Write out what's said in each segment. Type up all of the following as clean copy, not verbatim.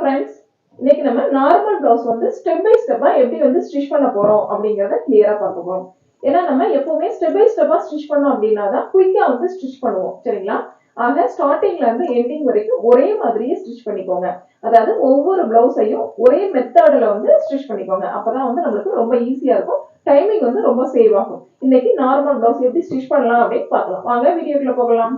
Friends, இன்னைக்கு நம்ம normal blouse வந்து ஸ்டெப் பை ஸ்டெப்பா எப்படி வந்து ஸ்டிச் பண்ண போறோம் அப்படிங்கறத கிளியரா பார்க்க போறோம். ஏன்னா நம்ம எப்பவுமே ஸ்டெப் பை ஸ்டெப்பா ஸ்டிச் பண்ணோம் அப்படின்னா தான் குயிக்கா வந்து ஸ்டிச் பண்ணுவோம். சரிங்களா? ஆக ஸ்டார்டிங்ல இருந்து எண்டிங் வரைக்கும் ஒரே மாதிரியே ஸ்டிச் பண்ணிக்கோங்க. அதாவது ஒவ்வொரு பிளவுஸையும் ஒரே மெத்தட்ல வந்து ஸ்டிச் பண்ணிக்கோங்க. அப்பதான் வந்து நம்மளுக்கு ரொம்ப ஈஸியா இருக்கும். டைமிங் வந்து ரொம்ப சேவ் ஆகும். இன்னைக்கு நார்மல் பிளவுஸ் எப்படி ஸ்டிச் பண்ணலாம் அப்படின்னு பார்க்கலாம். வாங்க வீடியோக்குள்ள போகலாம்.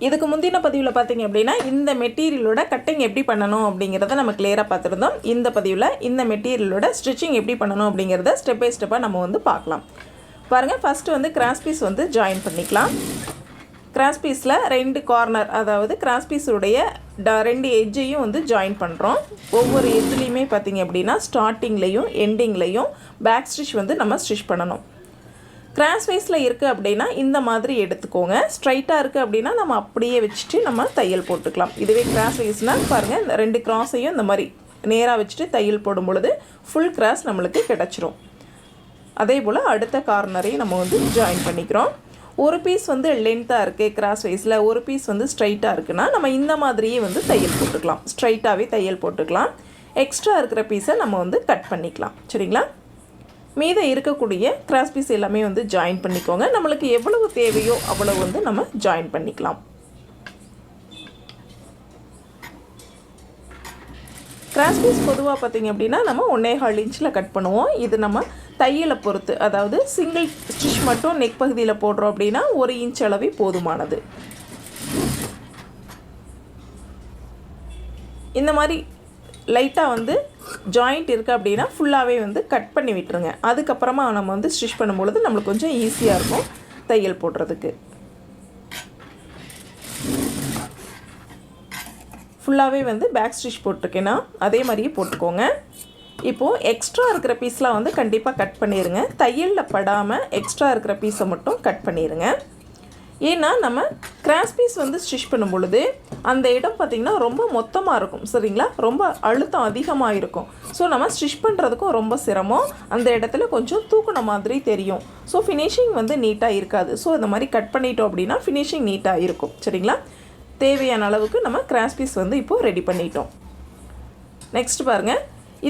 இதுக்கு முந்தின பதிவில் பார்த்தீங்க அப்படின்னா இந்த மெட்டீரியலோட கட்டிங் எப்படி பண்ணணும் அப்படிங்கிறத நம்ம கிளியராக பார்த்துருந்தோம். இந்த பதிவில் இந்த மெட்டீரியலோட ஸ்டிச்சிங் எப்படி பண்ணணும் அப்படிங்கிறத ஸ்டெப் பை ஸ்டெப்பாக நம்ம வந்து பார்க்கலாம். பாருங்கள், ஃபஸ்ட்டு வந்து கிராஸ் பீஸ் வந்து ஜாயின் பண்ணிக்கலாம். கிராஸ் பீஸில் 2 கார்னர், அதாவது கிராஸ் பீஸுடைய 2 எட்ஜையும் வந்து ஜாயின் பண்ணுறோம். ஒவ்வொரு எட்ஜ்லேயுமே பார்த்திங்க அப்படின்னா ஸ்டார்டிங்லேயும் எண்டிங்லேயும் பேக் ஸ்டிச் வந்து நம்ம ஸ்டிச் பண்ணணும். கிராஸ் வைஸில் இருக்குது அப்படின்னா இந்த மாதிரி எடுத்துக்கோங்க. ஸ்ட்ரைட்டாக இருக்குது அப்படின்னா நம்ம அப்படியே வச்சுட்டு நம்ம தையல் போட்டுக்கலாம். இதுவே கிராஸ் வைஸ்னால் பாருங்கள், இந்த 2 கிராஸையும் இந்த மாதிரி நேராக வச்சுட்டு தையல் போடும் பொழுது ஃபுல் கிராஸ் நம்மளுக்கு கிடச்சிரும். அதே போல் அடுத்த கார்னரையும் நம்ம வந்து ஜாயின் பண்ணிக்கிறோம். ஒரு பீஸ் வந்து லென்த்தாக இருக்குது கிராஸ் வைஸில், ஒரு பீஸ் வந்து ஸ்ட்ரைட்டாக இருக்குன்னா நம்ம இந்த மாதிரியே வந்து தையல் போட்டுக்கலாம். ஸ்ட்ரைட்டாகவே தையல் போட்டுக்கலாம். எக்ஸ்ட்ரா இருக்கிற பீஸை நம்ம வந்து கட் பண்ணிக்கலாம். சரிங்களா? மீத இருக்கக்கூடிய கிராஸ் பீஸ் எல்லாமே வந்து ஜாயின் பண்ணிக்கோங்க. நம்மளுக்கு எவ்வளவு தேவையோ அவ்வளவு வந்து நம்ம ஜாயின் பண்ணிக்கலாம். கிராஸ் பீஸ் பொதுவாக பார்த்திங்க அப்படின்னா நம்ம 1.25 இன்ச்சில் கட் பண்ணுவோம். இது நம்ம தையலை பொறுத்து, அதாவது சிங்கிள் ஸ்டிச் மட்டும் நெக் பகுதியில் போடுறோம் அப்படின்னா 1 இன்ச் அளவே போதுமானது. இந்த மாதிரி லைட்டாக வந்து ஜாயிண்ட் இருக்குது அப்படின்னா ஃபுல்லாகவே வந்து கட் பண்ணி விட்டுருங்க. அதுக்கப்புறமா நம்ம வந்து ஸ்டிச் பண்ணும்பொழுது நம்மளுக்கு கொஞ்சம் ஈஸியாக இருக்கும் தையல் போடுறதுக்கு. ஃபுல்லாகவே வந்து பேக் ஸ்டிச் போட்டிருக்கேன்னா அதே மாதிரியே போட்டுக்கோங்க. இப்போது எக்ஸ்ட்ரா இருக்கிற பீஸ்லாம் வந்து கண்டிப்பாக கட் பண்ணிடுங்க. தையலில் படாமல் எக்ஸ்ட்ரா இருக்கிற பீஸை மட்டும் கட் பண்ணிடுங்க. ஏன்னா நம்ம கிராஸ் பீஸ் வந்து ஸ்டிச் பண்ணும் பொழுது அந்த இடம் பார்த்திங்கன்னா ரொம்ப மொத்தமாக இருக்கும். சரிங்களா? ரொம்ப அழுத்தம் அதிகமாக இருக்கும். ஸோ நம்ம ஸ்டிச் பண்ணுறதுக்கும் ரொம்ப சிரமம். அந்த இடத்துல கொஞ்சம் தூக்குன மாதிரி தெரியும். ஸோ ஃபினிஷிங் வந்து நீட்டாக இருக்காது. ஸோ இந்த மாதிரி கட் பண்ணிட்டோம் அப்படின்னா ஃபினிஷிங் நீட்டாக இருக்கும். சரிங்களா? தேவையான அளவுக்கு நம்ம கிராஸ் பீஸ் வந்து இப்போது ரெடி பண்ணிட்டோம். நெக்ஸ்ட் பாருங்கள்,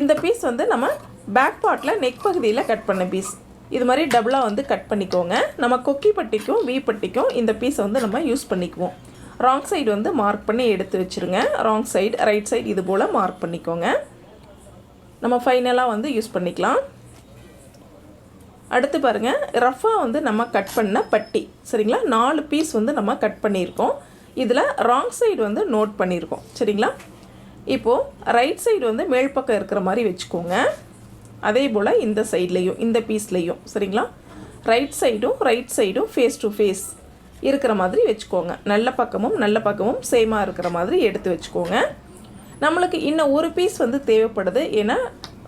இந்த பீஸ் வந்து நம்ம பேக் பார்ட்டில் நெக் பகுதியில் கட் பண்ண பீஸ். இது மாதிரி டபுளாக வந்து கட் பண்ணிக்கோங்க. நம்ம கொக்கி பட்டிக்கும் வி பட்டிக்கும் இந்த பீஸை வந்து நம்ம யூஸ் பண்ணிக்குவோம். ராங் சைடு வந்து மார்க் பண்ணி எடுத்து வச்சுருங்க. ராங் சைடு, ரைட் சைடு இது போல் மார்க் பண்ணிக்கோங்க. நம்ம ஃபைனலாக வந்து யூஸ் பண்ணிக்கலாம். அடுத்து பாருங்கள், ரஃபாக வந்து நம்ம கட் பண்ண பட்டி. சரிங்களா? 4 பீஸ் வந்து நம்ம கட் பண்ணியிருக்கோம். இதில் ராங் சைடு வந்து நோட் பண்ணியிருக்கோம். சரிங்களா? இப்போது ரைட் சைடு வந்து மேல் பக்கம் இருக்கிற மாதிரி வச்சுக்கோங்க. அதே போல் இந்த சைட்லேயும் இந்த பீஸ்லேயும் சரிங்களா, ரைட் சைடும் ஃபேஸ் டு ஃபேஸ் இருக்கிற மாதிரி வச்சுக்கோங்க. நல்ல பக்கமும் சேமாக இருக்கிற மாதிரி எடுத்து வச்சுக்கோங்க. நம்மளுக்கு இன்னும் ஒரு பீஸ் வந்து தேவைப்படுது. ஏன்னா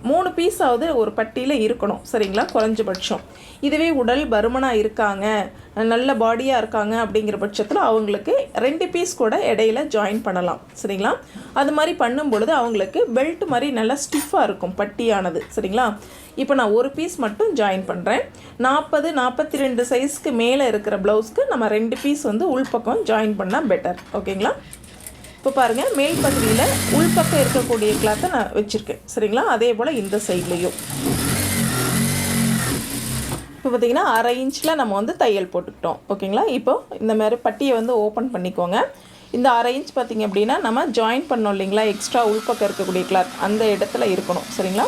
3 பீஸாவது ஒரு பட்டியில் இருக்கணும். சரிங்களா? குறைஞ்சபட்சம். இதுவே உடல் பருமனாக இருக்காங்க, நல்ல பாடியாக இருக்காங்க அப்படிங்கிற பட்சத்தில் அவங்களுக்கு 2 பீஸ் கூட இடையில ஜாயின் பண்ணலாம். சரிங்களா? அது மாதிரி பண்ணும் பொழுது அவங்களுக்கு பெல்ட் மாதிரி நல்லா ஸ்டிஃபாக இருக்கும் பட்டியானது. சரிங்களா? இப்போ நான் ஒரு பீஸ் மட்டும் ஜாயின் பண்ணுறேன். 40-42 சைஸ்க்கு மேலே இருக்கிற ப்ளவுஸ்க்கு நம்ம 2 பீஸ் வந்து உள்பக்கம் ஜாயின் பண்ணால் பெட்டர். ஓகேங்களா? இப்போ பாருங்கள், மேல் பகுதியில் உள்பக்கம் இருக்கக்கூடிய கிளாத்தை நான் வச்சுருக்கேன். சரிங்களா? அதே போல் இந்த சைட்லேயும் இப்போ பார்த்திங்கன்னா 1/2 இன்ச்சில் நம்ம வந்து தையல் போட்டுக்கிட்டோம். ஓகேங்களா? இப்போது இந்த மாதிரி பட்டியை வந்து ஓப்பன் பண்ணிக்கோங்க. இந்த 1/2 இன்ச் பார்த்திங்க அப்படின்னா நம்ம ஜாயின் பண்ணோம் இல்லைங்களா, எக்ஸ்ட்ரா உள்பக்கம் இருக்கக்கூடிய கிளாத் அந்த இடத்துல இருக்கணும். சரிங்களா?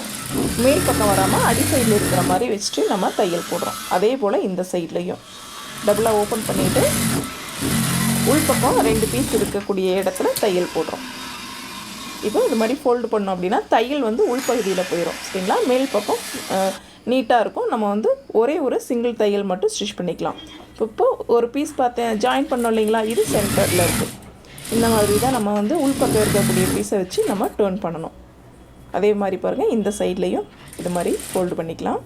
மேல் பக்கம் வராமல் அடி சைடில் இருக்கிற மாதிரி வச்சுட்டு நம்ம தையல் போடுறோம். அதே போல் இந்த சைட்லேயும் டபுளாக ஓப்பன் பண்ணிவிட்டு உள்பக்கம் 2 பீஸ் இருக்கக்கூடிய இடத்துல தையல் போடுறோம். இப்போ இது மாதிரி ஃபோல்டு பண்ணோம் அப்படின்னா தையல் வந்து உள்பகுதியில் போயிடும். சரிங்களா? மேல் பக்கம் நீட்டாக இருக்கும். நம்ம வந்து ஒரே ஒரு சிங்கிள் தையல் மட்டும் ஸ்டிச் பண்ணிக்கலாம். இப்போது ஒரு பீஸ் பார்த்தேன் ஜாயின் பண்ணோம் இல்லைங்களா, இது சென்டரில் இருக்குது. இந்த மாதிரி தான் நம்ம வந்து உள்பக்கம் இருக்கக்கூடிய பீஸை வச்சு நம்ம டர்ன் பண்ணணும். அதே மாதிரி பாருங்கள், இந்த சைட்லேயும் இது மாதிரி ஃபோல்டு பண்ணிக்கலாம்.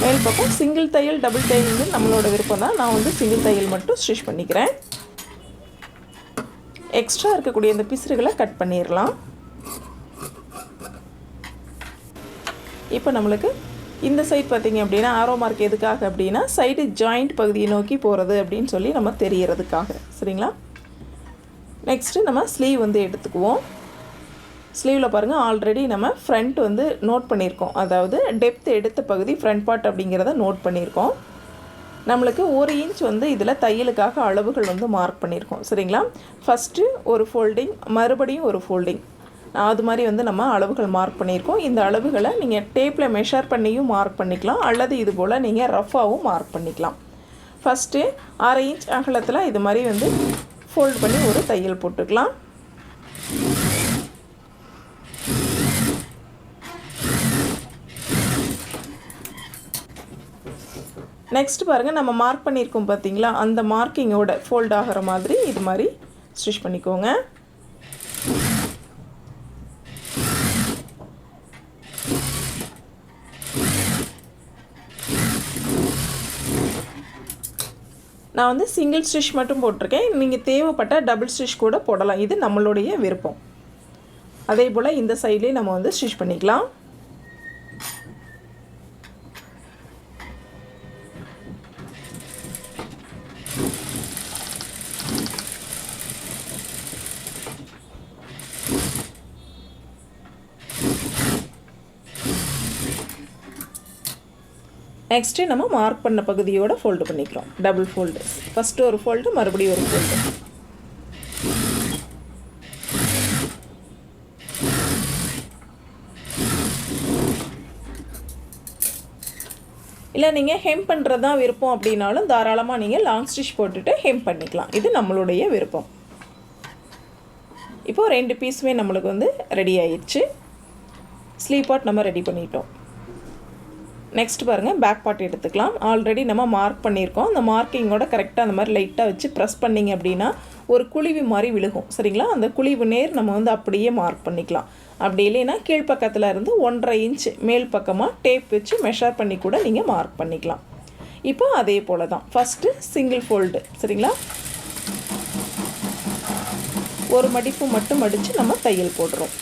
மேல் பக்கம் சிங்கிள் தையல் டபுள் தையல் வந்து நம்மளோட விருப்பம் தான். நான் வந்து சிங்கிள் தையல் மட்டும் ஸ்டிச் பண்ணிக்கிறேன். எக்ஸ்ட்ரா இருக்கக்கூடிய இந்த பிசுறுகளை கட் பண்ணிடலாம். இப்போ நம்மளுக்கு இந்த சைட் பார்த்திங்க அப்படின்னா ஆரோ மார்க் எதுக்காக அப்படின்னா சைடு ஜாயிண்ட் பகுதியை நோக்கி போகிறது அப்படின்னு சொல்லி நம்ம தெரியறதுக்காக. சரிங்களா? நெக்ஸ்ட்டு நம்ம ஸ்லீவ் வந்து எடுத்துக்குவோம். ஸ்லீவில் பாருங்கள் ஆல்ரெடி நம்ம ஃப்ரண்ட் வந்து நோட் பண்ணியிருக்கோம். அதாவது டெப்த் எடுத்த பகுதி ஃப்ரண்ட் பார்ட் அப்படிங்கிறத நோட் பண்ணியிருக்கோம். நம்மளுக்கு 1 இன்ச் வந்து இதில் தையலுக்காக அளவுகள் வந்து மார்க் பண்ணியிருக்கோம். சரிங்களா? ஃபஸ்ட்டு ஒரு ஃபோல்டிங், மறுபடியும் ஒரு ஃபோல்டிங், அது மாதிரி வந்து நம்ம அளவுகள் மார்க் பண்ணியிருக்கோம். இந்த அளவுகளை நீங்கள் டேப்பில் மெஷர் பண்ணியும் மார்க் பண்ணிக்கலாம், அல்லது இது போல் நீங்கள் ரஃபாகவும் மார்க் பண்ணிக்கலாம். ஃபஸ்ட்டு 1/2 இன்ச் அகலத்தில் இது மாதிரி வந்து ஃபோல்ட் பண்ணி ஒரு தையல் போட்டுக்கலாம். நெக்ஸ்ட் பாருங்கள், நம்ம மார்க் பண்ணியிருக்கோம் பார்த்தீங்களா, அந்த மார்க்கிங்கோட ஃபோல்ட் ஆகிற மாதிரி இது மாதிரி ஸ்டிச் பண்ணிக்கோங்க. நான் வந்து சிங்கிள் ஸ்டிச் மட்டும் போட்டிருக்கேன். நீங்கள் தேவைப்பட்ட டபுள் ஸ்டிச் கூட போடலாம், இது நம்மளுடைய விருப்பம். அதே போல் இந்த சைட்லேயே நம்ம வந்து ஸ்டிச் பண்ணிக்கலாம். நெக்ஸ்ட்டு நம்ம மார்க் பண்ண பகுதியோட ஃபோல்டு பண்ணிக்கிறோம். டபுள் ஃபோல்டு, ஃபஸ்ட்டு ஒரு ஃபோல்டு, மறுபடியும் ஒரு ஃபோல்டு. இல்லை நீங்கள் ஹெம் பண்ணுறது தான் விருப்பம் அப்படின்னாலும் தாராளமாக நீங்கள் லாங் ஸ்டிச் போட்டுட்டு ஹெம் பண்ணிக்கலாம், இது நம்மளுடைய விருப்பம். இப்போது 2 பீஸுமே நம்மளுக்கு வந்து ரெடி ஆயிடுச்சு. ஸ்லீவ் பார்ட் நம்ம ரெடி பண்ணிட்டோம். நெக்ஸ்ட் பாருங்கள், பேக் பார்ட் எடுத்துக்கலாம். ஆல்ரெடி நம்ம மார்க் பண்ணியிருக்கோம். அந்த மார்க்கிங்கோட கரெக்டாக அந்த மாதிரி லைட்டாக வச்சு ப்ரெஸ் பண்ணிங்க அப்படின்னா ஒரு குழிவு மாதிரி விழுகும். சரிங்களா? அந்த குழிவு நேர் நம்ம வந்து அப்படியே மார்க் பண்ணிக்கலாம். அப்படி இல்லைன்னா கீழ்ப்பக்கத்தில் இருந்து 1.5 இன்ச் மேல் பக்கமாக டேப் வச்சு மெஷர் பண்ணி கூட நீங்கள் மார்க் பண்ணிக்கலாம். இப்போ அதே போல் தான் ஃபஸ்ட்டு சிங்கிள் ஃபோல்டு. சரிங்களா? ஒரு மடிப்பு மட்டும் மடித்து நம்ம தையல் போடுறோம்.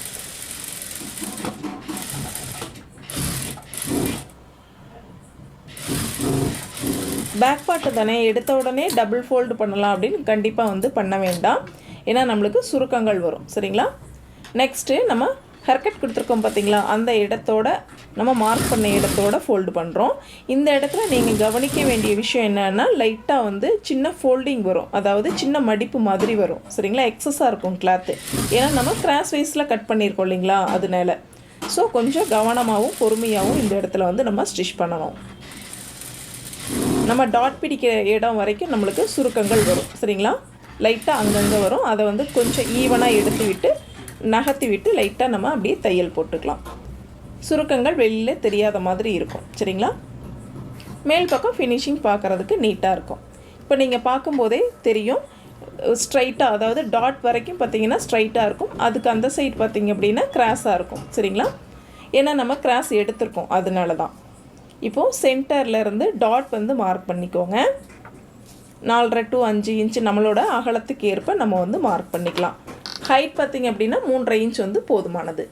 பேக் பார்ட்டு தானே, எடுத்த உடனே டபுள் ஃபோல்டு பண்ணலாம் அப்படின்னு கண்டிப்பாக வந்து பண்ண வேண்டாம், ஏன்னா நம்மளுக்கு சுருக்கங்கள் வரும். சரிங்களா? நெக்ஸ்ட்டு நம்ம ஹேர்கட் கொடுத்துருக்கோம் பார்த்தீங்களா, அந்த இடத்தோட நம்ம மார்க் பண்ண இடத்தோட ஃபோல்டு பண்ணுறோம். இந்த இடத்துல நீங்கள் கவனிக்க வேண்டிய விஷயம் என்னென்னா, லைட்டாக வந்து சின்ன ஃபோல்டிங் வரும், அதாவது சின்ன மடிப்பு மாதிரி வரும். சரிங்களா? எக்ஸஸாக இருக்கும் கிளாத்து, ஏன்னா நம்ம கிராஸ் வைஸில் கட் பண்ணியிருக்கோம் இல்லைங்களா, அதனால. ஸோ கொஞ்சம் கவனமாகவும் பொறுமையாகவும் இந்த இடத்துல வந்து நம்ம ஸ்டிச் பண்ணணும். நம்ம டாட் பிடிக்கிற இடம் வரைக்கும் நம்மளுக்கு சுருக்கங்கள் வரும். சரிங்களா? லைட்டாக அங்கங்கே வரும், அதை வந்து கொஞ்சம் ஈவனாக எடுத்து விட்டு நகர்த்தி விட்டு லைட்டாக நம்ம அப்படியே தையல் போட்டுக்கலாம். சுருக்கங்கள் வெளியில் தெரியாத மாதிரி இருக்கும். சரிங்களா? மேல் பக்கம் ஃபினிஷிங் பார்க்குறதுக்கு நீட்டாக இருக்கும். இப்போ நீங்கள் பார்க்கும்போதே தெரியும், ஸ்ட்ரைட்டாக, அதாவது டாட் வரைக்கும் பார்த்திங்கன்னா ஸ்ட்ரைட்டாக இருக்கும். அதுக்கு அந்த சைடு பார்த்திங்க அப்படின்னா கிராஸாக இருக்கும். சரிங்களா? ஏன்னா நம்ம கிராஸ் எடுத்திருக்கோம், அதனால தான். இப்போது சென்டர்லேருந்து டாட் வந்து மார்க் பண்ணிக்கோங்க. 4.5 to 5 இன்ச் நம்மளோட அகலத்துக்கு ஏற்ப நம்ம வந்து மார்க் பண்ணிக்கலாம். ஹைட் பார்த்திங்க அப்படின்னா 3.5 இன்ச் வந்து போதுமானது.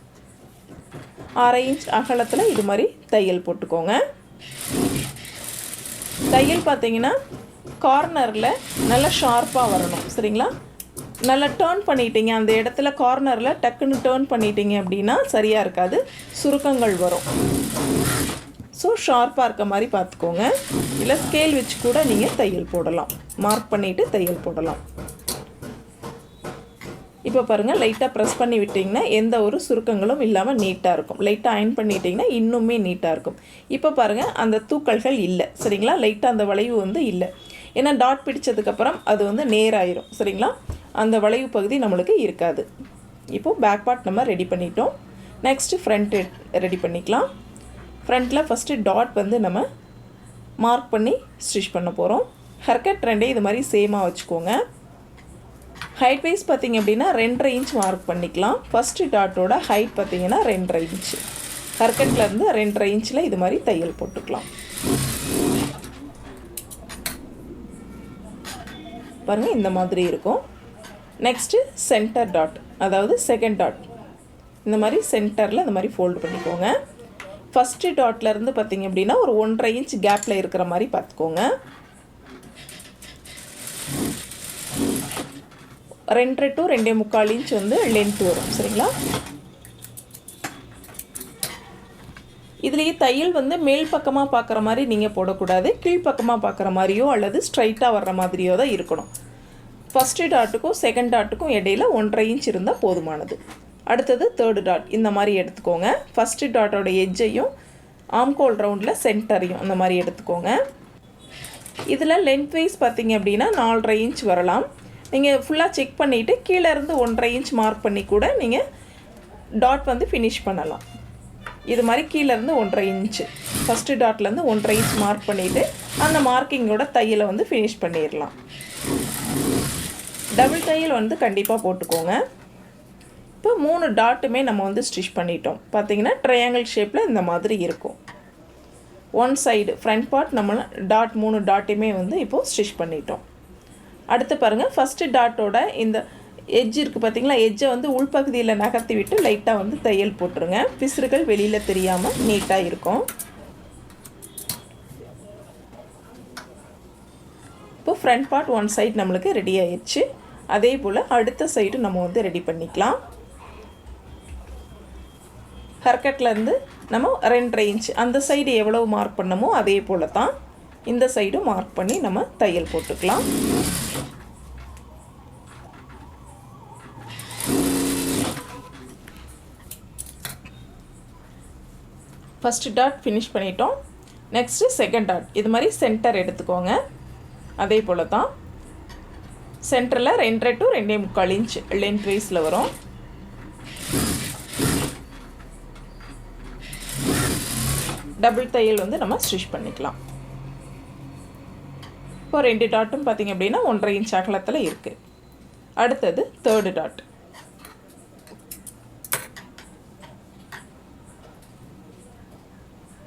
1/2 இன்ச் அகலத்தில் இது மாதிரி தையல் போட்டுக்கோங்க. தையல் பார்த்திங்கன்னா கார்னரில் நல்லா ஷார்ப்பாக வரணும். சரிங்களா? நல்லா டேர்ன் பண்ணிட்டீங்க, அந்த இடத்துல கார்னரில் டக்குன்னு டேர்ன் பண்ணிட்டீங்க அப்படின்னா சரியாக இருக்காது, சுருக்கங்கள் வரும். ஸோ ஷார்ப்பாக இருக்க மாதிரி பார்த்துக்கோங்க. இல்லை ஸ்கேல் வச்சு கூட நீங்கள் தையல் போடலாம், மார்க் பண்ணிவிட்டு தையல் போடலாம். இப்போ பாருங்கள், லைட்டாக ப்ரெஸ் பண்ணி விட்டிங்கன்னா எந்த ஒரு சுருக்கங்களும் இல்லாமல் நீட்டாக இருக்கும். லைட்டாக அயன் பண்ணிட்டிங்கன்னா இன்னுமே நீட்டாக இருக்கும். இப்போ பாருங்கள், அந்த தூக்கல்கள் இல்லை. சரிங்களா? லைட்டாக அந்த வளைவு வந்து இல்லை, ஏன்னா டாட் பிடிச்சதுக்கப்புறம் அது வந்து நேராயிரும். சரிங்களா? அந்த வளைவு பகுதி நம்மளுக்கு இருக்காது. இப்போது பேக் பார்ட் நம்ம ரெடி பண்ணிட்டோம். நெக்ஸ்ட்டு ஃப்ரண்ட் ரெடி பண்ணிக்கலாம். ஃப்ரண்ட்டில் ஃபஸ்ட்டு டாட் வந்து நம்ம மார்க் பண்ணி ஸ்டிச் பண்ண போகிறோம். ஹேர்கட் 2 இது மாதிரி சேமாக வச்சுக்கோங்க. ஹைட் வைஸ் பார்த்திங்க அப்படின்னா 2.5 இன்ச் மார்க் பண்ணிக்கலாம். ஃபஸ்ட்டு டாட்டோட ஹைட் பார்த்திங்கன்னா 2.5 இன்ச். ஹேர்கட்லேருந்து 2.5 இன்ச்சில் இது மாதிரி தையல் போட்டுக்கலாம். பாருங்கள், இந்த மாதிரி இருக்கும். நெக்ஸ்ட்டு சென்டர் டாட், அதாவது செகண்ட் டாட், இந்த மாதிரி சென்டரில் இந்த மாதிரி ஃபோல்டு பண்ணிக்கோங்க. ஃபஸ்ட்டு டாட்லேருந்து பார்த்திங்க அப்படின்னா ஒரு 1.5 இன்ச் கேப்பில் இருக்கிற மாதிரி பார்த்துக்கோங்க. 2 to 2.25 இன்ச் வந்து லென்த் வரும். சரிங்களா? இதுலேயே தையல் வந்து மேல் பக்கமாக பார்க்குற மாதிரி நீங்கள் போடக்கூடாது. கீழ்ப்பக்கமாக பார்க்குற மாதிரியோ அல்லது ஸ்ட்ரைட்டாக வர்ற மாதிரியோ தான் இருக்கணும். ஃபஸ்ட்டு டாட்டுக்கும் செகண்ட் டாட்டுக்கும் இடையில 1.5 இன்ச் இருந்தால் போதுமானது. அடுத்தது தேர்டு டாட் இந்த மாதிரி எடுத்துக்கோங்க. ஃபஸ்ட்டு டாட்டோட எட்ஜையும் ஆம்கோல் ரவுண்டில் சென்டரையும் அந்த மாதிரி எடுத்துக்கோங்க. இதில் லென்த் வைஸ் பார்த்தீங்க அப்படின்னா 4.5 இன்ச் வரலாம். நீங்கள் ஃபுல்லாக செக் பண்ணிவிட்டு கீழே இருந்து 1.5 இன்ச் மார்க் பண்ணி கூட நீங்கள் டாட் வந்து ஃபினிஷ் பண்ணலாம். இது மாதிரி கீழேருந்து 1.5 இன்ச்சு ஃபஸ்ட்டு டாட்லேருந்து 1.5 இன்ச் மார்க் பண்ணிவிட்டு அந்த மார்க்கிங்கோட தையலை வந்து ஃபினிஷ் பண்ணிடலாம். டபுள் தையல் வந்து கண்டிப்பாக போட்டுக்கோங்க. இப்போ 3 டாட்டுமே நம்ம வந்து ஸ்டிச் பண்ணிட்டோம். பார்த்தீங்கன்னா ட்ரையாங்கிள் ஷேப்பில் இந்த மாதிரி இருக்கும். ஒன் சைடு ஃப்ரண்ட் பார்ட் நம்ம டாட் 3 டாட்டையுமே வந்து இப்போது ஸ்டிச் பண்ணிட்டோம். அடுத்து பாருங்கள், ஃபஸ்ட்டு டாட்டோட இந்த எட்ஜ் இருக்குது பார்த்தீங்களா, எட்ஜை வந்து உள்பகுதியில் நகர்த்தி விட்டு லைட்டாக வந்து தையல் போட்டுருங்க. பிசுறுகள் வெளியில் தெரியாமல் நீட்டாக இருக்கும். இப்போ ஃப்ரண்ட் பார்ட் ஒன் சைடு நம்மளுக்கு ரெடி ஆயிடுச்சு. அதே போல் அடுத்த சைடு நம்ம வந்து ரெடி பண்ணிக்கலாம். ஹர்கட்லேருந்து நம்ம 2.5 இன்ச் அந்த சைடு எவ்வளவு மார்க் பண்ணமோ அதே போல் தான் இந்த சைடும் மார்க் பண்ணி நம்ம தையல் போட்டுக்கலாம். ஃபஸ்ட்டு டாட் ஃபினிஷ் பண்ணிட்டோம். நெக்ஸ்ட்டு செகண்ட் டாட் இது மாதிரி சென்டர் எடுத்துக்கோங்க. அதே போல் தான் சென்டரில் 2.5 to 2.25 இன்ச் லென்த் வைஸில் வரும். டபுள் தையல் வந்து நம்ம ஸ்டிச் பண்ணிக்கலாம். இப்போ 2 டாட்டும் பார்த்திங்க அப்படின்னா 1.5 இன்ச் அகலத்தில் இருக்குது. அடுத்தது தேர்டு டாட்.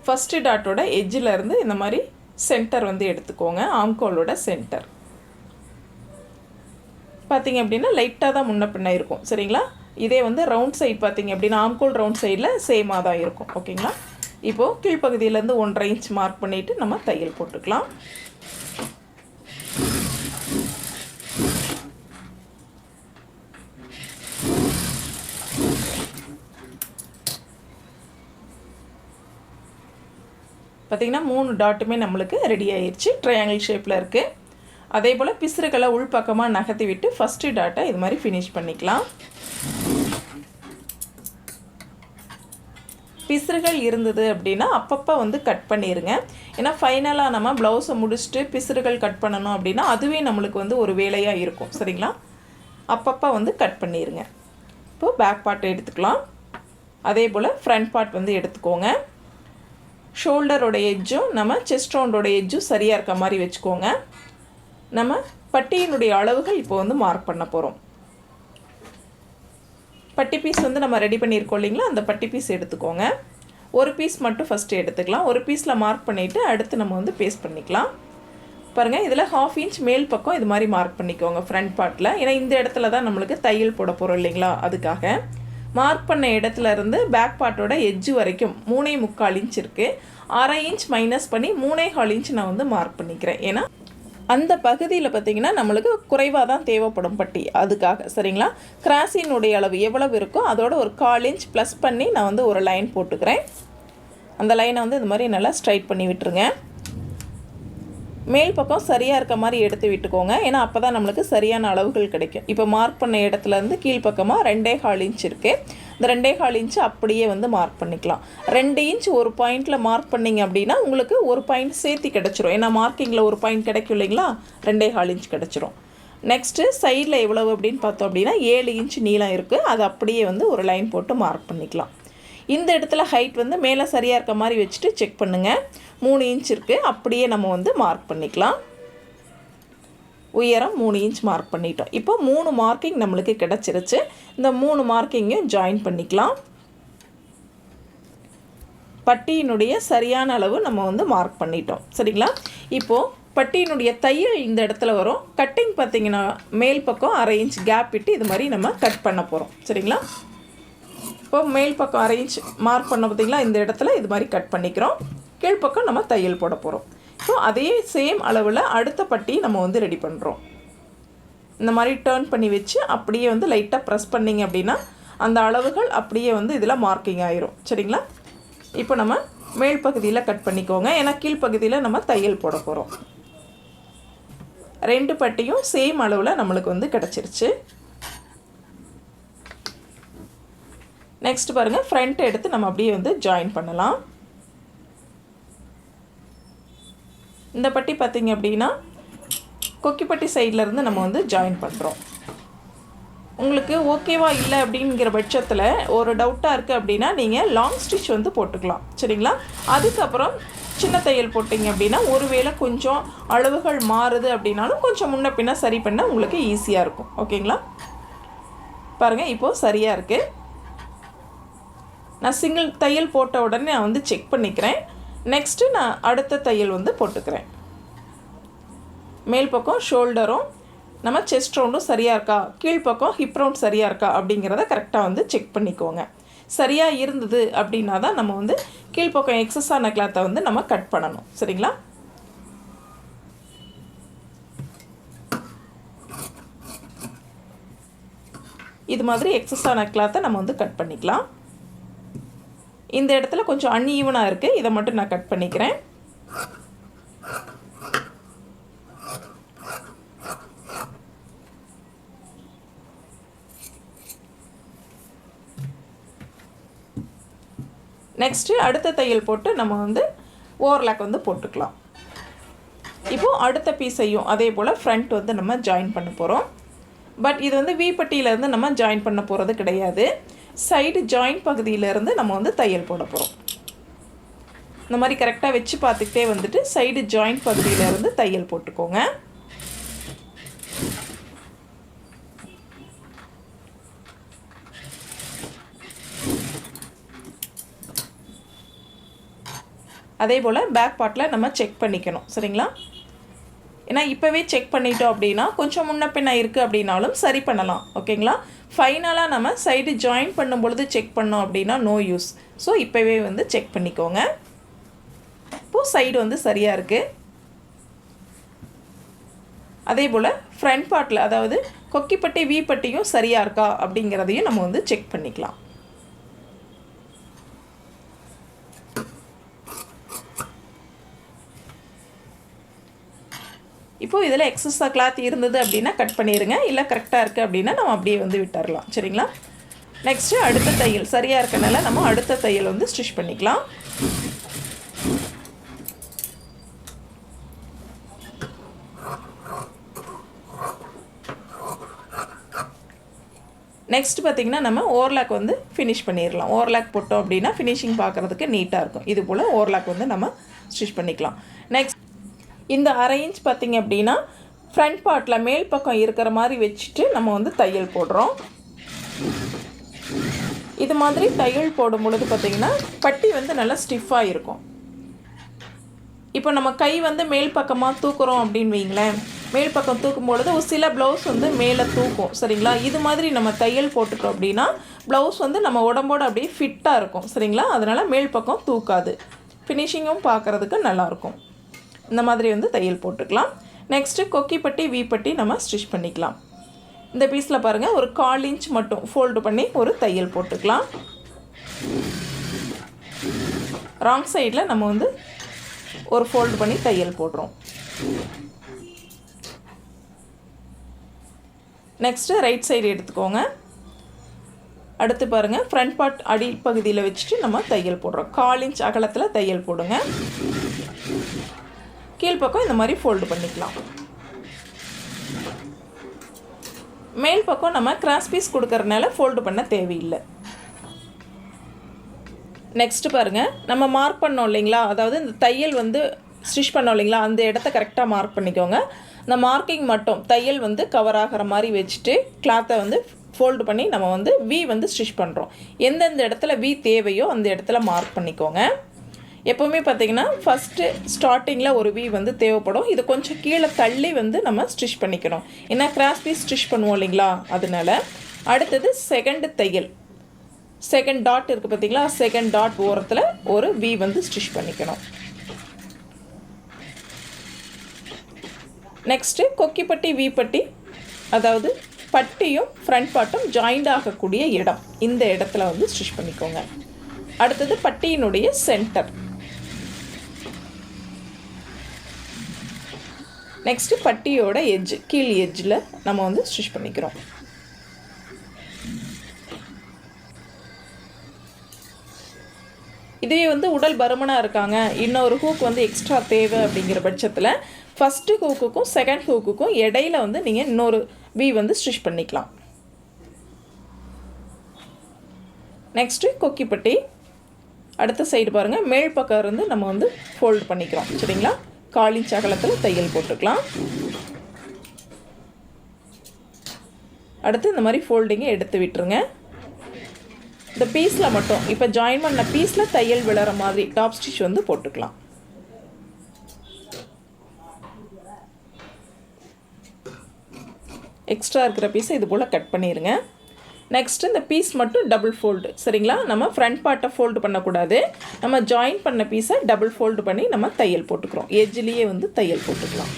ஃபஸ்ட்டு டாட்டோட எட்ஜில் இருந்து இந்த மாதிரி சென்டர் வந்து எடுத்துக்கோங்க. ஆம்கோலோட சென்டர் பார்த்திங்க அப்படின்னா லைட்டாக தான் முன்ன பின்ன இருக்கும். சரிங்களா? இதே வந்து ரவுண்ட் சைடு பார்த்திங்க அப்படின்னா ஆம்கோல் ரவுண்ட் சைடில் சேமாக தான் இருக்கும். ஓகேங்களா? இப்போது கீழ்ப்பகுதியிலேருந்து 1.5 இன்ச் மார்க் பண்ணிவிட்டு நம்ம தையல் போட்டுக்கலாம். பார்த்திங்கன்னா 3 டாட்டுமே நம்மளுக்கு ரெடி ஆயிடுச்சு. ட்ரையாங்கிள் ஷேப்பில் இருக்குது. அதே போல் பிசுறுகளை உள்பக்கமாக நகர்த்தி விட்டு ஃபஸ்ட்டு டாட்டை இது மாதிரி ஃபினிஷ் பண்ணிக்கலாம். பிசுறுகள் இருந்தது அப்படின்னா அப்பப்போ வந்து கட் பண்ணிடுங்க. ஏன்னா ஃபைனலாக நம்ம ப்ளவுஸை முடிச்சுட்டு பிசுறுகள் கட் பண்ணணும் அப்படின்னா அதுவே நம்மளுக்கு வந்து ஒரு வேலையாக இருக்கும். சரிங்களா? அப்பப்போ வந்து கட் பண்ணிடுங்க. இப்போது பேக் பார்ட் எடுத்துக்கலாம். அதே போல் ஃப்ரண்ட் பார்ட் வந்து எடுத்துக்கோங்க. ஷோல்டரோட எட்ஜும் நம்ம செஸ்ட் ரவுண்டோட எட்ஜும் சரியாக இருக்க மாதிரி வச்சுக்கோங்க. நம்ம பட்டியினுடைய அளவுகள் இப்போ வந்து மார்க் பண்ண போகிறோம். பட்டி பீஸ் வந்து நம்ம ரெடி பண்ணியிருக்கோம் இல்லைங்களா, அந்த பட்டி பீஸ் எடுத்துக்கோங்க. ஒரு பீஸ் மட்டும் ஃபஸ்ட்டு எடுத்துக்கலாம். ஒரு பீஸில் மார்க் பண்ணிவிட்டு அடுத்து நம்ம வந்து பேஸ்ட் பண்ணிக்கலாம். பாருங்கள், இதில் 1/2 இன்ச் மேல் பக்கம் இது மாதிரி மார்க் பண்ணிக்கோங்க ஃப்ரண்ட் பார்ட்டில். ஏன்னா இந்த இடத்துல தான் நம்மளுக்கு தையல் போட போகிறோம் இல்லைங்களா, அதுக்காக மார்க் பண்ண இடத்துல இருந்து பேக் பார்ட்டோட எட்ஜு வரைக்கும் 3.25 இன்ச் இருக்குது. 1/2 இன்ச் மைனஸ் பண்ணி 3.25 இன்ச் நான் வந்து மார்க் பண்ணிக்கிறேன். ஏன்னா அந்த பகுதியில் பார்த்திங்கன்னா நம்மளுக்கு குறைவாக தான் தேவைப்படும் பட்டி, அதுக்காக. சரிங்களா? கிராஸினுடைய அளவு எவ்வளவு இருக்கோ அதோட ஒரு 1/4 இன்ச் ப்ளஸ் பண்ணி நான் வந்து ஒரு லைன் போட்டுக்கிறேன். அந்த லைனை வந்து இது மாதிரி நல்லா ஸ்ட்ரைட் பண்ணி விட்டுருங்க. மேல் பக்கம் சரியாக இருக்க மாதிரி எடுத்து விட்டுக்கோங்க. ஏன்னா அப்போ தான் நம்மளுக்கு சரியான அளவுகள் கிடைக்கும். இப்போ மார்க் பண்ண இடத்துலேருந்து கீழ்ப்பக்கமாக 2.25 இன்ச் இருக்குது. இந்த 2.25 இன்ச் அப்படியே வந்து மார்க் பண்ணிக்கலாம். 2 இன்ச் ஒரு பாயிண்டில் மார்க் பண்ணிங்க அப்படின்னா உங்களுக்கு ஒரு பாயிண்ட் சேர்த்து கிடச்சிரும். ஏன்னா மார்க்கிங்கில் ஒரு பாயிண்ட் கிடைக்கும் இல்லைங்களா, 2.25 இன்ச் கிடச்சிரும். நெக்ஸ்ட்டு சைடில் எவ்வளவு அப்படின்னு பார்த்தோம் அப்படின்னா 7 இன்ச் நீளம் இருக்குது. அது அப்படியே வந்து ஒரு லைன் போட்டு மார்க் பண்ணிக்கலாம். இந்த இடத்துல ஹைட் வந்து மேலே சரியாக இருக்க மாதிரி வச்சுட்டு செக் பண்ணுங்கள். 3 இன்ச் இருக்குது. அப்படியே நம்ம வந்து மார்க் பண்ணிக்கலாம். உயரம் 3 இன்ச் மார்க் பண்ணிட்டோம். இப்போ 3 மார்க்கிங் நம்மளுக்கு கிடச்சிருச்சு. இந்த 3 மார்க்கிங்கையும் ஜாயின் பண்ணிக்கலாம். பட்டியினுடைய சரியான அளவு நம்ம வந்து மார்க் பண்ணிட்டோம். சரிங்களா? இப்போது பட்டியினுடைய தையல் இந்த இடத்துல வரும். கட்டிங் பார்த்திங்கன்னா மேல் பக்கம் 1/2 இன்ச் கேப் விட்டு இது மாதிரி நம்ம கட் பண்ண போகிறோம். சரிங்களா? இப்போ மேல் பக்கம் 1/2 இன்ச் மார்க் பண்ண பார்த்திங்களா, இந்த இடத்துல இது மாதிரி கட் பண்ணிக்கிறோம். கீழ்ப்பக்கம் நம்ம தையல் போட போகிறோம். ஸோ அதே சேம் அளவில் அடுத்த பட்டி நம்ம வந்து ரெடி பண்ணுறோம். இந்த மாதிரி டர்ன் பண்ணி வச்சு அப்படியே வந்து லைட்டாக ப்ரெஸ் பண்ணிங்க அப்படின்னா அந்த அளவுகள் அப்படியே வந்து இதில் மார்க்கிங் ஆயிரும். சரிங்களா? இப்போ நம்ம மேல் பகுதியில் கட் பண்ணிக்கோங்க. ஏன்னா கீழ்ப்பகுதியில் நம்ம தையல் போட போகிறோம். 2 பட்டியும் சேம் அளவில் நம்மளுக்கு வந்து கிடச்சிருச்சு. நெக்ஸ்ட் பாருங்கள், ஃப்ரண்ட் எடுத்து நம்ம அப்படியே வந்து ஜாயின் பண்ணலாம். இந்த பட்டி பார்த்திங்க அப்படின்னா கொக்கிப்பட்டி சைட்லேருந்து நம்ம வந்து ஜாயின் பண்ணுறோம். உங்களுக்கு ஓகேவா இல்லை அப்படிங்கிற பட்சத்தில் ஒரு டவுட்டாக இருக்குது அப்படின்னா நீங்கள் லாங் ஸ்டிச் வந்து போட்டுக்கலாம். சரிங்களா? அதுக்கப்புறம் சின்ன தையல் போட்டிங்க அப்படின்னா ஒருவேளை கொஞ்சம் அளவுகள் மாறுது அப்படின்னாலும் கொஞ்சம் முன்ன பின்ன சரி பண்ண உங்களுக்கு ஈஸியாக இருக்கும். ஓகேங்களா? பாருங்கள், இப்போது சரியாக இருக்குது. நான் சிங்கிள் தையல் போட்ட உடனே நான் வந்து செக் பண்ணிக்கிறேன். நெக்ஸ்ட்டு நான் அடுத்த தையல் வந்து போட்டுக்கிறேன். மேல் பக்கம் ஷோல்டரும் நம்ம செஸ்ட் ரவுண்டும் சரியாக இருக்கா, கீழ்ப்பக்கம் ஹிப் ரவுண்ட் சரியாக இருக்கா அப்படிங்கிறத கரெக்டாக வந்து செக் பண்ணிக்கோங்க. சரியாக இருந்தது அப்படின்னா தான் நம்ம வந்து கீழ்ப்பக்கம் எக்ஸஸான கிளாத்தை வந்து நம்ம கட் பண்ணணும். சரிங்களா? இது மாதிரி எக்ஸஸான கிளாத்தை நம்ம வந்து கட் பண்ணிக்கலாம். இந்த இடத்துல கொஞ்சம் அன்ஈவனாக இருக்குது, இதை மட்டும் நான் கட் பண்ணிக்கிறேன். நெக்ஸ்ட்டு அடுத்த தையல் போட்டு நம்ம வந்து ஓவர்லாக் வந்து போட்டுக்கலாம். இப்போது அடுத்த பீஸையும் அதே போல் ஃப்ரண்ட் வந்து நம்ம ஜாயின் பண்ண போகிறோம். பட் இது வந்து வீப்பட்டியிலேருந்து நம்ம ஜாயின் பண்ண போகிறது கிடையாது. சைடு ஜாயின் பகுதியிலேருந்து நம்ம வந்து தையல் போட போகிறோம். இந்த மாதிரி கரெக்டாக வச்சு பார்த்துக்கிட்டே வந்துட்டு சைடு ஜாயின் பகுதியிலேருந்து தையல் போட்டுக்கோங்க. அதே போல் பேக் பார்ட்டில் நம்ம செக் பண்ணிக்கணும். சரிங்களா? ஏன்னா இப்போவே செக் பண்ணிட்டோம் அப்படின்னா கொஞ்சம் முன்ன பின்ன இருக்குது அப்படின்னாலும் சரி பண்ணலாம். ஓகேங்களா? ஃபைனலாக நம்ம சைடு ஜாயின் பண்ணும் பொழுது செக் பண்ணோம் அப்படின்னா நோ யூஸ். ஸோ இப்போவே வந்து செக் பண்ணிக்கோங்க. இப்போது சைடு வந்து சரியாக இருக்குது. அதே போல் ஃப்ரண்ட் பார்ட்டில், அதாவது கொக்கிப்பட்டி வீப்பட்டியும் சரியாக இருக்கா அப்படிங்கிறதையும் நம்ம வந்து செக் பண்ணிக்கலாம். இப்போது இதில் எக்ஸஸாக கிளாத் இருந்தது அப்படின்னா கட் பண்ணிடுங்க. இல்லை கரெக்டாக இருக்குது அப்படின்னா நம்ம அப்படியே வந்து விட்டுறலாம். சரிங்களா? நெக்ஸ்ட்டு அடுத்த தையல் சரியாக இருக்கனால நம்ம அடுத்த தையல் வந்து ஸ்டிச் பண்ணிக்கலாம். நெக்ஸ்ட் பார்த்திங்கன்னா நம்ம ஓவர்லாக் வந்து ஃபினிஷ் பண்ணிடலாம். ஓவர்லாக் போட்டோம் அப்படின்னா ஃபினிஷிங் பார்க்குறதுக்கு நீட்டாக இருக்கும். இது போல் ஓவர்லாக் வந்து நம்ம ஸ்டிச் பண்ணிக்கலாம். நெக்ஸ்ட் இந்த 1/2 இன்ச் பார்த்திங்க அப்படின்னா ஃப்ரண்ட் பார்ட்டில் மேல் பக்கம் இருக்கிற மாதிரி வச்சுட்டு நம்ம வந்து தையல் போடுறோம். இது மாதிரி தையல் போடும் பொழுது பார்த்திங்கன்னா பட்டி வந்து நல்லா ஸ்டிஃபாக இருக்கும். இப்போ நம்ம கை வந்து மேல் பக்கமாக தூக்குறோம் அப்படின்னு வைங்களேன், மேல் பக்கம் தூக்கும் பொழுது ஒரு சில ப்ளவுஸ் வந்து மேலே தூக்கும். சரிங்களா? இது மாதிரி நம்ம தையல் போட்டுட்டோம் அப்படின்னா ப்ளவுஸ் வந்து நம்ம உடம்போடு அப்படியே ஃபிட்டாக இருக்கும். சரிங்களா? அதனால் மேல் பக்கம் தூக்காது, ஃபினிஷிங்கும் பார்க்குறதுக்கு நல்லாயிருக்கும். இந்த மாதிரி வந்து தையல் போட்டுக்கலாம். நெக்ஸ்ட்டு கொக்கிப்பட்டி வீப்பட்டி நம்ம ஸ்டிச் பண்ணிக்கலாம். இந்த பீஸில் பாருங்கள், ஒரு 1/4 இன்ச் மட்டும் ஃபோல்டு பண்ணி ஒரு தையல் போட்டுக்கலாம். ராங் சைடில் நம்ம வந்து ஒரு ஃபோல்டு பண்ணி தையல் போடுறோம். நெக்ஸ்ட்டு ரைட் சைடு எடுத்துக்கோங்க. அடுத்து பாருங்கள், ஃப்ரண்ட் பார்ட் அடி பகுதியில் வச்சுட்டு நம்ம தையல் போடுறோம். 1/4 இன்ச் அகலத்தில் தையல் போடுங்க. கீழ்ப்பக்கம் இந்த மாதிரி ஃபோல்டு பண்ணிக்கலாம். மேல் பக்கம் நம்ம கிராஸ் பீஸ் கொடுக்கறதுனால ஃபோல்டு பண்ண தேவையில்லை. நெக்ஸ்ட்டு பாருங்கள், நம்ம மார்க் பண்ணோம் இல்லைங்களா, அதாவது இந்த தையல் வந்து ஸ்டிச் பண்ணோம் இல்லைங்களா, அந்த இடத்த கரெக்டாக மார்க் பண்ணிக்கோங்க. இந்த மார்க்கிங் மட்டும் தையல் வந்து கவர் ஆகிற மாதிரி வச்சுட்டு கிளாத்தை வந்து ஃபோல்டு பண்ணி நம்ம வந்து வி வந்து ஸ்டிச் பண்ணுறோம். எந்தெந்த இடத்துல வி தேவையோ அந்த இடத்துல மார்க் பண்ணிக்கோங்க. எப்போவுமே பார்த்திங்கன்னா ஃபஸ்ட்டு ஸ்டார்டிங்கில் ஒரு வி வந்து தேவைப்படும். இது கொஞ்சம் கீழே தள்ளி வந்து நம்ம ஸ்டிச் பண்ணிக்கணும். ஏன்னா கிராஸ் பீஸ் ஸ்டிச் பண்ணுவோம் இல்லைங்களா, அதனால். அடுத்தது செகண்ட் தையல், செகண்ட் டாட் இருக்குது பார்த்திங்களா, செகண்ட் டாட் ஓரத்தில் ஒரு வி வந்து ஸ்டிச் பண்ணிக்கணும். நெக்ஸ்ட்டு கொக்கிப்பட்டி வீப்பட்டி அதாவது பட்டியும் ஃப்ரண்ட் பார்ட்டும் ஜாயிண்ட் ஆகக்கூடிய இடம், இந்த இடத்துல வந்து ஸ்டிச் பண்ணிக்கோங்க. அடுத்தது பட்டியினுடைய சென்டர். நெக்ஸ்ட்டு பட்டியோட எட்ஜ், கீழ் எட்ஜில் நம்ம வந்து ஸ்டிச் பண்ணிக்கிறோம். இதே வந்து உடல் பருமனாக இருக்காங்க, இன்னொரு ஹூக் வந்து எக்ஸ்ட்ரா தேவை அப்படிங்கிற பட்சத்தில் ஃபஸ்ட்டு ஹூக்குக்கும் செகண்ட் ஹூக்குக்கும் இடையில வந்து நீங்கள் இன்னொரு வி வந்து ஸ்டிச் பண்ணிக்கலாம். நெக்ஸ்ட்டு கொக்கிப்பட்டி. அடுத்த சைடு பாருங்கள், மேல் பக்கம் இருந்து நம்ம வந்து ஃபோல்டு பண்ணிக்கிறோம். சரிங்களா? 1/4 இன்ச் அகலத்தில் தையல் போட்டுக்கலாம். அடுத்து இந்த மாதிரி ஃபோல்டிங்கை எடுத்து விட்டுருங்க. இந்த பீஸில் மட்டும் இப்போ ஜாயின் பண்ண பீஸில் தையல் விழுற மாதிரி டாப் ஸ்டிச் வந்து போட்டுக்கலாம். எக்ஸ்ட்ரா இருக்கிற பீஸை இது போல் கட் பண்ணிடுங்க. நெக்ஸ்ட்டு இந்த பீஸ் மட்டும் டபுள் ஃபோல்டு. சரிங்களா? நம்ம ஃப்ரண்ட் பார்ட்டை ஃபோல்டு பண்ணக்கூடாது, நம்ம ஜாயின் பண்ண பீஸை டபுள் ஃபோல்டு பண்ணி நம்ம தையல் போட்டுக்கிறோம். எட்ஜ்லேயே வந்து தையல் போட்டுக்கலாம்.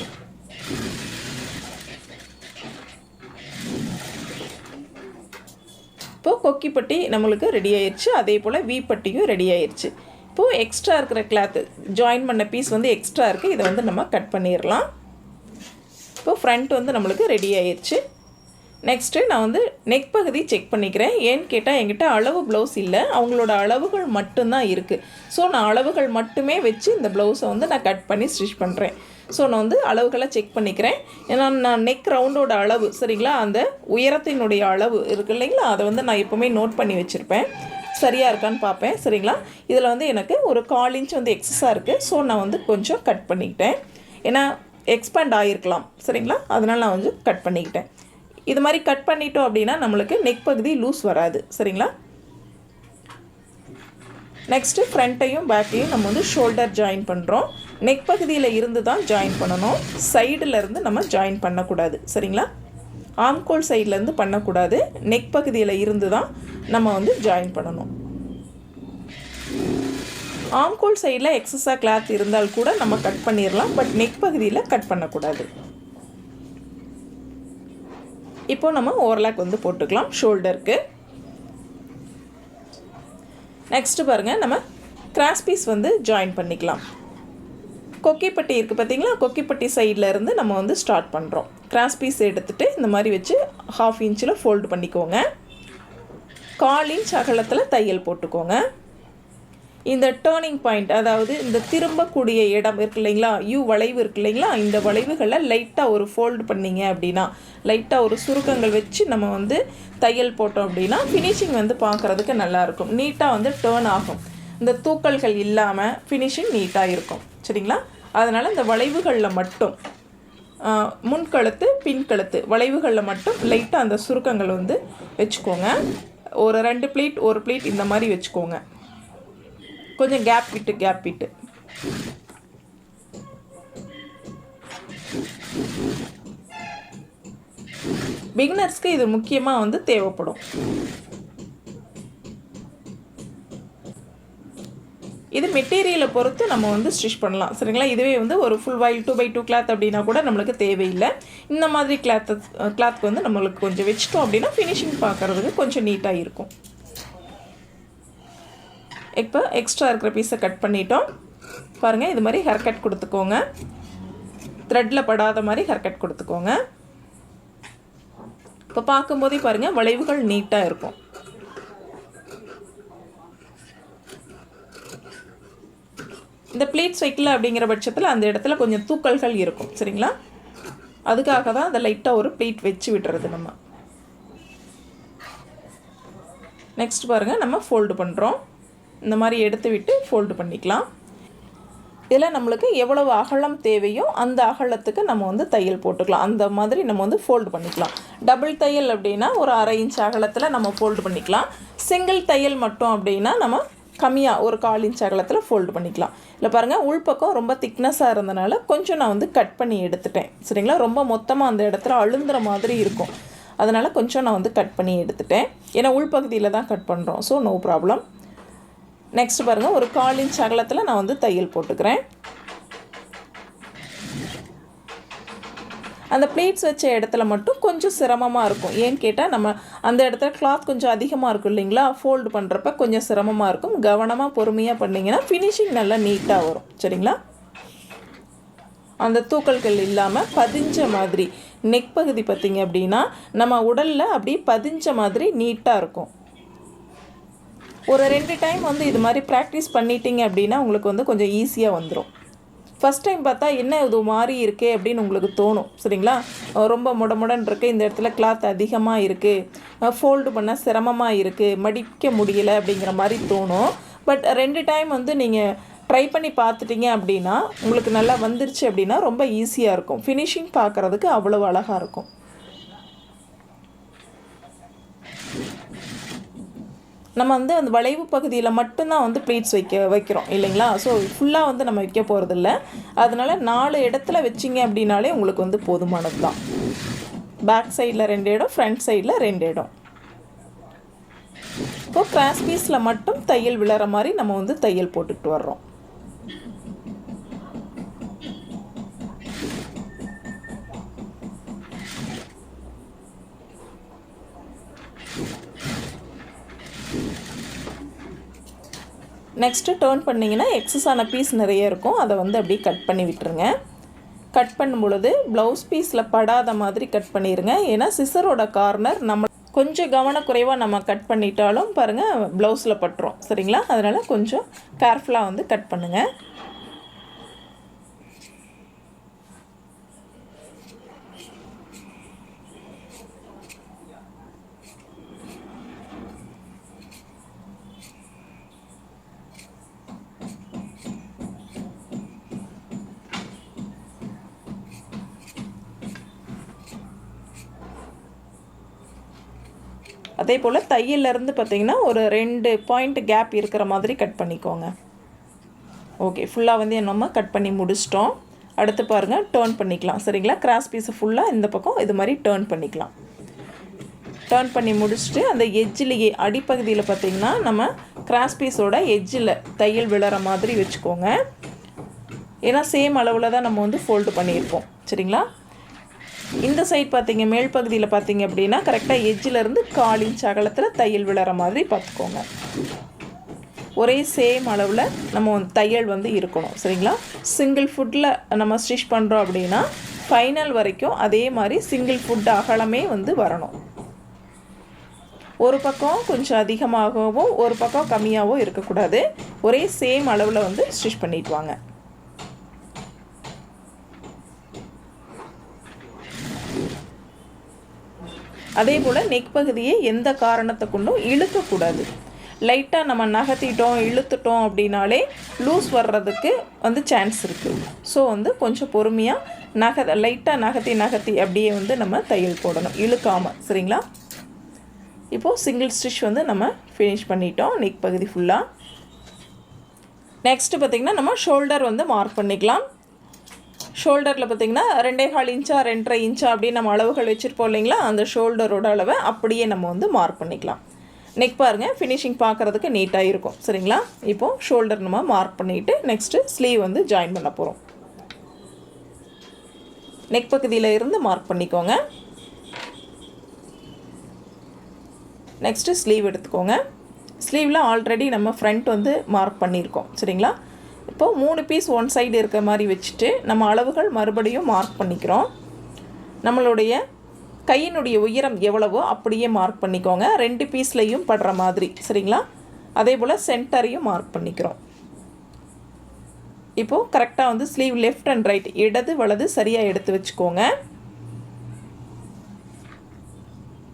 இப்போது கொக்கிப்பட்டி நம்மளுக்கு ரெடி ஆயிடுச்சு. அதே போல் வி பட்டியும் ரெடி ஆயிடுச்சு. இப்போது எக்ஸ்ட்ரா இருக்கிற கிளாத்து ஜாயின் பண்ண பீஸ் வந்து எக்ஸ்ட்ரா இருக்குது, இதை வந்து நம்ம கட் பண்ணிடலாம். இப்போது ஃப்ரண்ட் வந்து நம்மளுக்கு ரெடி ஆயிடுச்சு. நெக்ஸ்ட்டு நான் வந்து நெக் பகுதி செக் பண்ணிக்கிறேன். ஏன்னு கேட்டால் என்கிட்ட அளவு ப்ளவுஸ் இல்லை, அவங்களோட அளவுகள் மட்டும்தான் இருக்குது. ஸோ நான் அளவுகள் மட்டுமே வச்சு இந்த ப்ளவுஸை வந்து நான் கட் பண்ணி ஸ்டிச் பண்ணுறேன். ஸோ நான் வந்து அளவுகளை செக் பண்ணிக்கிறேன். ஏன்னா நான் நெக் ரவுண்டோட அளவு, சரிங்களா, அந்த உயரத்தினுடைய அளவு இருக்குது இல்லைங்களா, அதை வந்து நான் எப்போவுமே நோட் பண்ணி வச்சுருப்பேன். சரியாக இருக்கான்னு பார்ப்பேன். சரிங்களா? இதில் வந்து எனக்கு ஒரு 1/4 இன்ச் வந்து எக்ஸஸாக இருக்குது. ஸோ நான் வந்து கொஞ்சம் கட் பண்ணிக்கிட்டேன். ஏன்னா எக்ஸ்பேண்ட் ஆகிருக்கலாம். சரிங்களா? அதனால் நான் வந்து கட் பண்ணிக்கிட்டேன். இது மாதிரி கட் பண்ணிட்டோம் அப்படின்னா நம்மளுக்கு நெக் பகுதி லூஸ் வராது. சரிங்களா? நெக்ஸ்ட்டு ஃப்ரண்ட்டையும் பேக்கையும் நம்ம வந்து ஷோல்டர் ஜாயின் பண்ணுறோம். நெக் பகுதியில் இருந்து தான் ஜாயின் பண்ணணும், சைடில் இருந்து நம்ம ஜாயின் பண்ணக்கூடாது. சரிங்களா? ஆம்கோல் சைட்லேருந்து பண்ணக்கூடாது, நெக் பகுதியில் இருந்து தான் நம்ம வந்து ஜாயின் பண்ணணும். ஆம்கோல் சைடில் எக்ஸஸாக கிளாத் இருந்தால் கூட நம்ம கட் பண்ணிடலாம், பட் நெக் பகுதியில் கட் பண்ணக்கூடாது. இப்போ நம்ம ஓவர்லாக் வந்து போட்டுக்கலாம் ஷோல்டருக்கு. நெக்ஸ்ட்டு பாருங்கள், நம்ம கிராஸ் பீஸ் வந்து ஜாயின் பண்ணிக்கலாம். கொக்கிப்பட்டி இருக்குது பார்த்தீங்களா, கொக்கிப்பட்டி சைடில் இருந்து நம்ம வந்து ஸ்டார்ட் பண்ணுறோம். கிராஸ் பீஸ் எடுத்துகிட்டு இந்த மாதிரி வச்சு 1/2 இன்ச்சில் ஃபோல்டு பண்ணிக்கோங்க. 1/4 இன்ச் அகலத்தில் தையல் போட்டுக்கோங்க. இந்த டேர்னிங் பாயிண்ட், அதாவது இந்த திரும்பக்கூடிய இடம் இருக்கு இல்லைங்களா, யூ வளைவு இருக்கு இல்லைங்களா, இந்த வளைவுகளில் லைட்டாக ஒரு ஃபோல்டு பண்ணிங்க அப்படின்னா, லைட்டாக ஒரு சுருக்கங்கள் வச்சு நம்ம வந்து தையல் போட்டோம் அப்படின்னா ஃபினிஷிங் வந்து பார்க்குறதுக்கு நல்லாயிருக்கும். நீட்டாக வந்து டேர்ன் ஆகும். இந்த தூக்கல்கள் இல்லாமல் ஃபினிஷிங் நீட்டாக இருக்கும். சரிங்களா? அதனால் இந்த வளைவுகளில் மட்டும் முன்கழுத்து பின்கழுத்து வளைவுகளில் மட்டும் லைட்டாக அந்த சுருக்கங்கள் வந்து வச்சுக்கோங்க. ஒரு 2 ப்ளீட் 1 ப்ளீட் இந்த மாதிரி வச்சுக்கோங்க. கொஞ்சம் கேப் விட்டு பிகினர்ஸ்க்கு இது முக்கியமாக வந்து தேவைப்படும். இது மெட்டீரியலை பொறுத்து நம்ம வந்து ஸ்டிச் பண்ணலாம். சரிங்களா? இதுவே வந்து ஒரு ஃபுல் வாயில் 2x2 கிளாத் அப்படின்னா கூட நம்மளுக்கு தேவையில்லை. இந்த மாதிரி கிளாத்துக்கு வந்து நம்மளுக்கு கொஞ்சம் வச்சிட்டோம் அப்படின்னா ஃபினிஷிங் பார்க்குறதுக்கு கொஞ்சம் நீட்டாக இருக்கும். இப்போ எக்ஸ்ட்ரா இருக்கிற பீஸை கட் பண்ணிட்டோம். பாருங்கள், இது மாதிரி ஹேர் கட் கொடுத்துக்கோங்க. த்ரெட்டில் படாத மாதிரி ஹேர் கட் கொடுத்துக்கோங்க. இப்போ பார்க்கும்போதே பாருங்கள், வளைவுகள் நீட்டாக இருக்கும். இந்த ப்ளீட்ஸ் வைக்கல அப்படிங்கிற பட்சத்தில் அந்த இடத்துல கொஞ்சம் தூக்கல்கள் இருக்கும். சரிங்களா? அதுக்காக தான் அதை லைட்டாக ஒரு ப்ளீட் வச்சு விட்டுறது நம்ம. நெக்ஸ்ட் பாருங்கள், நம்ம ஃபோல்டு பண்ணுறோம். இந்த மாதிரி எடுத்து விட்டு ஃபோல்டு பண்ணிக்கலாம். இதில் நம்மளுக்கு எவ்வளவு அகலம் தேவையோ அந்த அகலத்துக்கு நம்ம வந்து தையல் போட்டுக்கலாம். அந்த மாதிரி நம்ம வந்து ஃபோல்டு பண்ணிக்கலாம். டபுள் தையல் அப்படின்னா ஒரு 1/2 இன்ச் அகலத்தில் நம்ம ஃபோல்டு பண்ணிக்கலாம். சிங்கிள் தையல் மட்டும் அப்படின்னா நம்ம கம்மியாக ஒரு 1/4 இன்ச் அகலத்தில் ஃபோல்டு பண்ணிக்கலாம். இல்லை பாருங்கள், உள்பக்கம் ரொம்ப திக்னஸாக இருந்தனால கொஞ்சம் நான் வந்து கட் பண்ணி எடுத்துட்டேன். சரிங்களா? ரொம்ப மொத்தமாக அந்த இடத்துல அழுந்துற மாதிரி இருக்கும். அதனால் கொஞ்சம் நான் வந்து கட் பண்ணி எடுத்துட்டேன். ஏன்னா உள்பகுதியில் தான் கட் பண்ணுறோம். So no problem. நெக்ஸ்ட் பாருங்கள், ஒரு 1/4 இன்ச் அகலத்தில் நான் வந்து தையல் போட்டுக்கிறேன். அந்த ப்ளீட்ஸ் வச்ச இடத்துல மட்டும் கொஞ்சம் சிரமமாக இருக்கும். ஏன்னு கேட்டால் நம்ம அந்த இடத்துல கிளாத் கொஞ்சம் அதிகமாக இருக்கும் இல்லைங்களா, ஃபோல்டு பண்ணுறப்ப கொஞ்சம் சிரமமாக இருக்கும். கவனமாக பொறுமையாக பண்ணிங்கன்னா ஃபினிஷிங் நல்லா நீட்டாக வரும். சரிங்களா, அந்த தூக்கல்கள் இல்லாமல் பதிஞ்ச மாதிரி நெக் பகுதி பார்த்திங்க அப்படின்னா நம்ம உடலில் அப்படியே பதிஞ்ச மாதிரி நீட்டாக இருக்கும். ஒரு 2 டைம் வந்து இது மாதிரி ப்ராக்டிஸ் பண்ணிட்டீங்க அப்படின்னா உங்களுக்கு வந்து கொஞ்சம் ஈஸியாக வந்துடும். ஃபஸ்ட் டைம் பார்த்தா என்ன இது மாறி இருக்கே அப்படின்னு உங்களுக்கு தோணும். சரிங்களா, ரொம்ப முடமுடன் இருக்குது, இந்த இடத்துல கிளாத் அதிகமாக இருக்குது, ஃபோல்டு பண்ண சிரமமாக இருக்குது, மடிக்க முடியலை அப்படிங்கிற மாதிரி தோணும். பட் 2 டைம் வந்து நீங்கள் ட்ரை பண்ணி பார்த்துட்டிங்க அப்படின்னா உங்களுக்கு நல்லா வந்துருச்சு அப்படின்னா ரொம்ப ஈஸியாக இருக்கும். ஃபினிஷிங் பார்க்குறதுக்கு அவ்வளோ அழகாக இருக்கும். நம்ம வந்து அந்த வளைவு பகுதியில் மட்டும்தான் வந்து ப்ளீட்ஸ் வைக்கிறோம் இல்லைங்களா. ஸோ ஃபுல்லாக வந்து நம்ம வைக்க போகிறதில்ல. அதனால் 4 இடத்துல வச்சிங்க அப்படின்னாலே உங்களுக்கு வந்து போதுமானது தான். பேக் சைடில் 2 இடம், ஃப்ரண்ட் சைடில் 2 இடம். இப்போ கிராஸ் பீஸில் மட்டும் தையல் விழற மாதிரி நம்ம வந்து தையல் போட்டுக்கிட்டு வர்றோம். நெக்ஸ்ட்டு டர்ன் பண்ணிங்கன்னா எக்ஸஸான பீஸ் நிறைய இருக்கும், அதை வந்து அப்படியே கட் பண்ணி விட்டுருங்க. கட் பண்ணும் பொழுது ப்ளவுஸ் பீஸில் படாத மாதிரி கட் பண்ணிடுங்க. ஏன்னா சிசரோட கார்னர் நம்ம கொஞ்சம் கவனக்குறைவாக நம்ம கட் பண்ணிட்டாலும் பாருங்கள் ப்ளவுஸில் பட்டுரும். சரிங்களா, அதனால் கொஞ்சம் கேர்ஃபுல்லாக வந்து கட் பண்ணுங்கள். அதே போல் தையல்லேருந்து பார்த்திங்கன்னா ஒரு 2 பாயிண்ட் கேப் இருக்கிற மாதிரி கட் பண்ணிக்கோங்க. ஓகே, ஃபுல்லாக வந்து நம்ம கட் பண்ணி முடிச்சிட்டோம். அடுத்து பாருங்கள் டர்ன் பண்ணிக்கலாம். சரிங்களா, கிராஸ் பீஸை ஃபுல்லாக இந்த பக்கம் இது மாதிரி டர்ன் பண்ணிக்கலாம். டர்ன் பண்ணி முடிச்சுட்டு அந்த எட்ஜிலேயே அடிப்பகுதியில் பார்த்திங்கன்னா நம்ம கிராஸ் பீஸோட எட்ஜில் தையல் விழற மாதிரி வச்சுக்கோங்க. ஏன்னா சேம் அளவில் தான் நம்ம வந்து ஃபோல்டு பண்ணியிருப்போம். சரிங்களா, இந்த சைட் பார்த்திங்க மேல் பகுதியில் பார்த்திங்க அப்படின்னா கரெக்டாக எட்ஜிலேருந்து 1/4 இன்ச் அகலத்தில் தையல் விழற மாதிரி பார்த்துக்கோங்க. ஒரே சேம் அளவில் நம்ம தையல் வந்து இருக்கணும். சரிங்களா, சிங்கிள் ஃபுட்டில் நம்ம ஸ்டிச் பண்ணுறோம் அப்படின்னா ஃபைனல் வரைக்கும் அதே மாதிரி சிங்கிள் ஃபுட் அகலமே வந்து வரணும். ஒரு பக்கம் கொஞ்சம் அதிகமாகவோ ஒரு பக்கம் கம்மியாகவோ இருக்கக்கூடாது. ஒரே சேம் அளவில் வந்து ஸ்டிச் பண்ணிட்டு வாங்க. அதே போல் நெக் பகுதியை எந்த காரணத்தை கொண்டும் இழுக்கக்கூடாது. லைட்டாக நம்ம நகர்த்திட்டோம் இழுத்துட்டோம் அப்படின்னாலே லூஸ் வர்றதுக்கு வந்து சான்ஸ் இருக்குது. ஸோ வந்து கொஞ்சம் பொறுமையாக லைட்டாக நகர்த்தி அப்படியே வந்து நம்ம தையல் போடணும், இழுக்காமல். சரிங்களா, இப்போது சிங்கிள் ஸ்டிச் வந்து நம்ம ஃபினிஷ் பண்ணிட்டோம் நெக் பகுதி ஃபுல்லாக. நெக்ஸ்ட்டு பார்த்திங்கன்னா நம்ம ஷோல்டர் வந்து மார்க் பண்ணிக்கலாம். ஷோல்டரில் பார்த்திங்கன்னா 2.25 இன்ச்சா 2.5 இன்ச்சா அப்படின்னு நம்ம அளவுகள் வச்சுருப்போம் இல்லைங்களா, அந்த ஷோல்டரோட அளவை அப்படியே நம்ம வந்து மார்க் பண்ணிக்கலாம். நெக் பாருங்கள் ஃபினிஷிங் பார்க்குறதுக்கு நீட்டாக இருக்கும். சரிங்களா, இப்போது ஷோல்டர் நம்ம மார்க் பண்ணிவிட்டு நெக்ஸ்ட்டு ஸ்லீவ் வந்து ஜாயின் பண்ண போகிறோம். நெக் பகுதியில் இருந்து மார்க் பண்ணிக்கோங்க. நெக்ஸ்ட்டு ஸ்லீவ் எடுத்துக்கோங்க. ஸ்லீவில் ஆல்ரெடி நம்ம ஃப்ரண்ட் வந்து மார்க் பண்ணியிருக்கோம். சரிங்களா, இப்போது 3 பீஸ் ஒன் சைடு இருக்க மாதிரி வச்சுட்டு நம்ம அளவுகள் மறுபடியும் மார்க் பண்ணிக்கிறோம். நம்மளுடைய கையினுடைய உயரம் எவ்வளவோ அப்படியே மார்க் பண்ணிக்கோங்க, 2 பீஸ்லையும் படுற மாதிரி. சரிங்களா, அதே போல் சென்டரையும் மார்க் பண்ணிக்கிறோம். இப்போது கரெக்டாக வந்து ஸ்லீவ் லெஃப்ட் அண்ட் ரைட் இடது வலது சரியாக எடுத்து வச்சுக்கோங்க.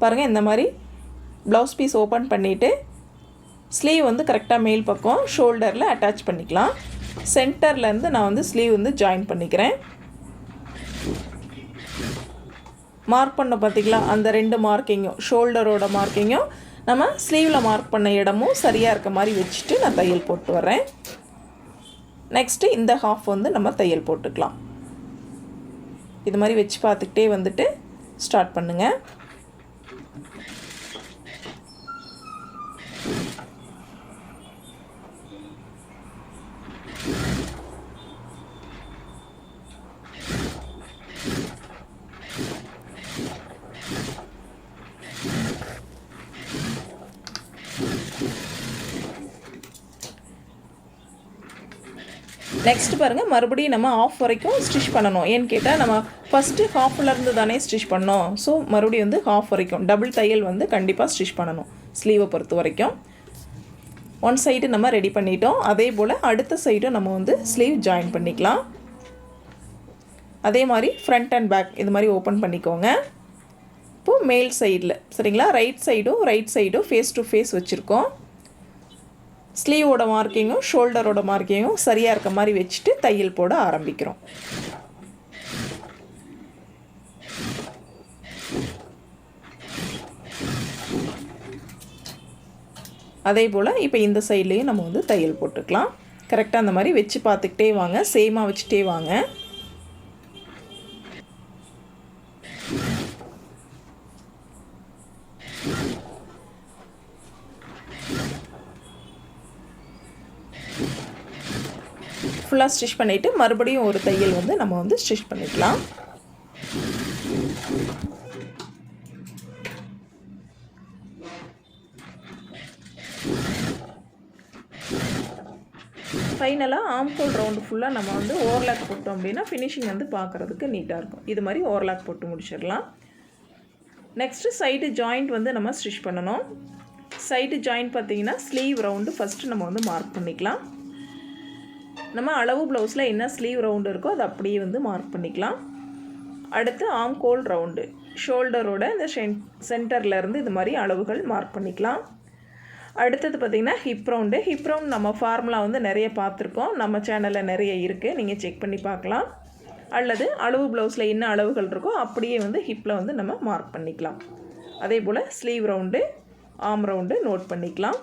பாருங்கள், இந்த மாதிரி ப்ளவுஸ் பீஸ் ஓப்பன் பண்ணிவிட்டு ஸ்லீவ் வந்து கரெக்டாக மேல் பக்கம் ஷோல்டரில் அட்டாச் பண்ணிக்கலாம். சென்டர்லேருந்து நான் வந்து ஸ்லீவ் வந்து ஜாயின் பண்ணிக்கிறேன். மார்க் பண்ண பார்த்திங்களா, அந்த 2 மார்க்கிங்கும் ஷோல்டரோட மார்க்கிங்கும் நம்ம ஸ்லீவில் மார்க் பண்ண இடமும் சரியாக இருக்க மாதிரி வச்சுட்டு நான் தையல் போட்டு வரேன். நெக்ஸ்ட்டு இந்த ஹாஃப் வந்து நம்ம தையல் போட்டுக்கலாம். இது மாதிரி வச்சு பார்த்துக்கிட்டே வந்துட்டு ஸ்டார்ட் பண்ணுங்கள். நெக்ஸ்ட் பாருங்கள், மறுபடியும் நம்ம ஆஃப் வரைக்கும் ஸ்டிச் பண்ணணும். ஏன்னு கேட்டால் நம்ம ஃபஸ்ட்டு ஹாஃப்லேருந்து தானே ஸ்டிச் பண்ணோம். ஸோ மறுபடியும் வந்து ஹாஃப் வரைக்கும் டபுள் தையல் வந்து கண்டிப்பாக ஸ்டிச் பண்ணணும் ஸ்லீவை பொறுத்த வரைக்கும். ஒன் சைடு நம்ம ரெடி பண்ணிட்டோம். அதே போல் அடுத்த சைடும் நம்ம வந்து ஸ்லீவ் ஜாயின் பண்ணிக்கலாம். அதே மாதிரி ஃப்ரண்ட் அண்ட் பேக் இது மாதிரி ஓப்பன் பண்ணிக்கோங்க. இப்போது மேல் சைடில் சரிங்களா, ரைட் சைடும் ஃபேஸ் டு ஃபேஸ் வச்சுருக்கோம். ஸ்லீவோட மார்க்கிங்கும் ஷோல்டரோட மார்க்கிங்கும் சரியாக இருக்க மாதிரி வச்சுட்டு தையல் போட ஆரம்பிக்கிறோம். அதே போல் இப்போ இந்த சைட்லேயும் நம்ம வந்து தையல் போட்டுக்கலாம். கரெக்டாக அந்த மாதிரி வச்சு பார்த்துக்கிட்டே வாங்க, சேமாக வச்சுட்டே வாங்க. ஃபுல்லாக ஸ்டிச் பண்ணிவிட்டு மறுபடியும் ஒரு தையல் வந்து நம்ம வந்து ஸ்டிச் பண்ணிக்கலாம். ஃபைனலாக ஆம்கோல் ரவுண்டு ஃபுல்லாக நம்ம வந்து ஓவர்லாக் போட்டோம் அப்படின்னா ஃபினிஷிங் வந்து பார்க்குறதுக்கு நீட்டாக இருக்கும். இது மாதிரி ஓவர்லாக் போட்டு முடிச்சிடலாம். நெக்ஸ்ட்டு சைடு ஜாயிண்ட் வந்து நம்ம ஸ்டிச் பண்ணணும். சைடு ஜாயிண்ட் பார்த்திங்கன்னா ஸ்லீவ் ரவுண்டு ஃபஸ்ட்டு நம்ம வந்து மார்க் பண்ணிக்கலாம். நம்ம அளவு ப்ளவுஸில் என்ன ஸ்லீவ் ரவுண்டு இருக்கோ அதை அப்படியே வந்து மார்க் பண்ணிக்கலாம். அடுத்து ஆம்கோல் ரவுண்டு ஷோல்டரோட இந்த சென்டர்லேருந்து இது மாதிரி அளவுகள் மார்க் பண்ணிக்கலாம். அடுத்தது பார்த்திங்கன்னா ஹிப் ரவுண்டு நம்ம ஃபார்முலா வந்து நிறைய பார்த்துருக்கோம். நம்ம சேனலில் நிறைய இருக்குது, நீங்கள் செக் பண்ணி பார்க்கலாம். அல்லது அளவு ப்ளவுஸில் என்ன அளவுகள் இருக்கோ அப்படியே வந்து ஹிப்பில் வந்து நம்ம மார்க் பண்ணிக்கலாம். அதே போல் ஸ்லீவ் ரவுண்டு ஆம் ரவுண்டு நோட் பண்ணிக்கலாம்.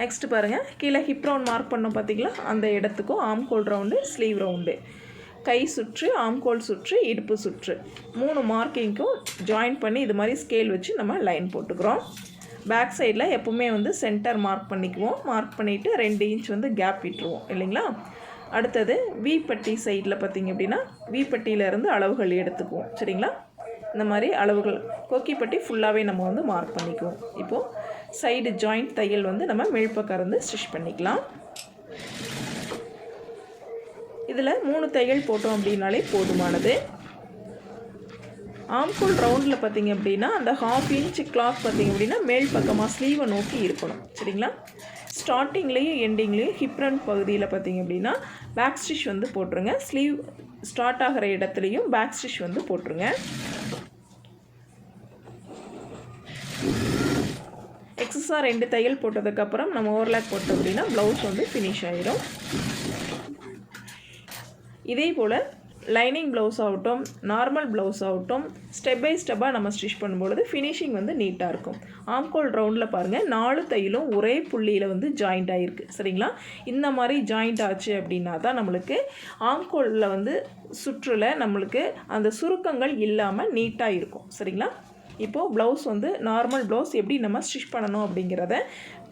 நெக்ஸ்ட்டு பாருங்கள், கீழே ஹிப் ரவுண்ட் மார்க் பண்ணோம் பார்த்திங்களா, அந்த இடத்துக்கும் ஆம்கோல் ரவுண்டு ஸ்லீவ் ரவுண்டு கை சுற்று ஆம்கோல் சுற்று இடுப்பு சுற்று 3 மார்க்கிங்க்கும் ஜாயின் பண்ணி இது மாதிரி ஸ்கேல் வச்சு நம்ம லைன் போட்டுக்கிறோம். பேக் சைடில் எப்போவுமே வந்து சென்டர் மார்க் பண்ணிக்குவோம். மார்க் பண்ணிவிட்டு 2 இன்ச் வந்து கேப் விட்டுருவோம் இல்லைங்களா. அடுத்தது வீப்பட்டி சைடில் பார்த்திங்க அப்படின்னா வீப்பட்டியிலேருந்து அளவுகள் எடுத்துக்குவோம் சரிங்களா. இந்த மாதிரி அளவுகள் கொக்கிப்பட்டி ஃபுல்லாகவே நம்ம வந்து மார்க் பண்ணிக்குவோம். இப்போது சைடு ஜாயிண்ட் தையல் வந்து நம்ம மேல்பக்கம் இருந்து ஸ்டிச் பண்ணிக்கலாம். இதில் 3 தையல் போட்டோம் அப்படின்னாலே போதுமானது. ஆம்கோல் ரவுண்டில் பார்த்திங்க அப்படின்னா அந்த 1/2 இன்ச் கிளாத் பார்த்திங்க அப்படின்னா மேல் பக்கமாக ஸ்லீவை நோக்கி இருக்கணும் சரிங்களா. ஸ்டார்டிங்லேயும் எண்டிங்லேயும் ஹிப் ரவுண்ட் பகுதியில் பார்த்திங்க அப்படின்னா பேக் ஸ்டிச் வந்து போட்டுருங்க. ஸ்லீவ் ஸ்டார்ட் ஆகிற இடத்துலையும் பேக் ஸ்டிச் வந்து போட்டுருங்க. எக்ஸஸாக 2 தையல் போட்டதுக்கப்புறம் நம்ம ஓவர்லாக் போட்டோம் அப்படின்னா ப்ளவுஸ் வந்து ஃபினிஷ் ஆகிடும். இதே போல் லைனிங் ப்ளவுஸ் ஆகட்டும் நார்மல் ப்ளவுஸ் ஆகட்டும் ஸ்டெப் பை ஸ்டெப்பாக நம்ம ஸ்டிச் பண்ணும்பொழுது ஃபினிஷிங் வந்து நீட்டாக இருக்கும். ஆம்கோல் ரவுண்டில் பாருங்கள் 4 தையலும் ஒரே புள்ளியில் வந்து ஜாயிண்ட் ஆகிருக்கு சரிங்களா. இந்த மாதிரி ஜாயிண்ட் ஆச்சு அப்படின்னா தான் நம்மளுக்கு ஆம்கோலில் வந்து சுற்றில் நம்மளுக்கு அந்த சுருக்கங்கள் இல்லாமல் நீட்டாக இருக்கும் சரிங்களா. இப்போது ப்ளவுஸ் வந்து நார்மல் ப்ளவுஸ் எப்படி நம்ம ஸ்டிச் பண்ணணும் அப்படிங்கிறத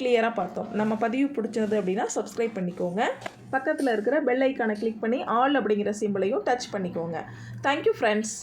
கிளியராக பார்த்தோம். நம்ம பதிவு பிடிச்சது அப்படின்னா சப்ஸ்கிரைப் பண்ணிக்கோங்க. பக்கத்தில் இருக்கிற பெல் ஐக்கானை கிளிக் பண்ணி ஆல் அப்படிங்கிற சிம்பிளையும் டச் பண்ணிக்கோங்க. Thank you friends.